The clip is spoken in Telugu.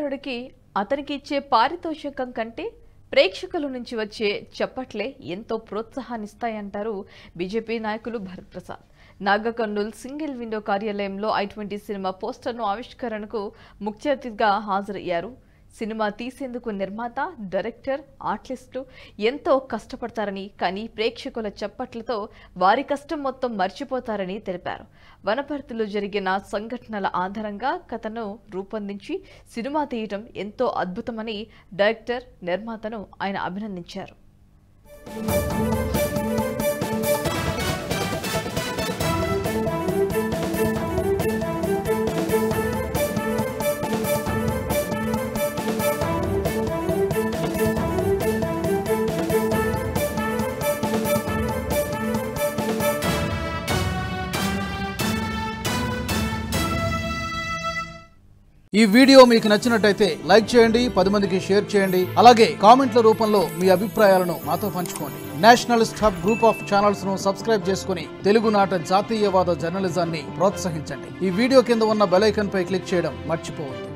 కళాకారుడికి అతనికి ఇచ్చే పారితోషికం కంటే ప్రేక్షకుల నుంచి వచ్చే చప్పట్లే ఎంతో ప్రోత్సాహాన్నిస్తాయంటారు బీజేపీ నాయకులు భరత్ ప్రసాద్. నాగకర్నూల్ సింగిల్ విండో కార్యాలయంలో i20 సినిమా పోస్టర్ను ఆవిష్కరణకు ముఖ్య అతిథిగా హాజరయ్యారు. సినిమా తీసేందుకు నిర్మాత, డైరెక్టర్, ఆర్టిస్టులు ఎంతో కష్టపడతారని, కానీ ప్రేక్షకుల చప్పట్లతో వారి కష్టం మొత్తం మర్చిపోతారని తెలిపారు. వనపర్తిలో జరిగిన సంఘటనల ఆధారంగా కథను రూపొందించి సినిమా తీయటం ఎంతో అద్భుతమని డైరెక్టర్, నిర్మాతను ఆయన అభినందించారు. ఈ వీడియో మీకు నచ్చినట్టయితే లైక్ చేయండి, 10 మందికి షేర్ చేయండి. అలాగే కామెంట్ల రూపంలో మీ అభిప్రాయాలను మాతో పంచుకోండి. Nationalist hub group of channels ను సబ్స్క్రైబ్ చేసుకుని తెలుగునాట జాతీయవాద జర్నలిజాన్ని ప్రోత్సహించండి. ఈ వీడియో కింద ఉన్న బెల్ ఐకాన్ పై క్లిక్ చేయడం మర్చిపోవద్దు.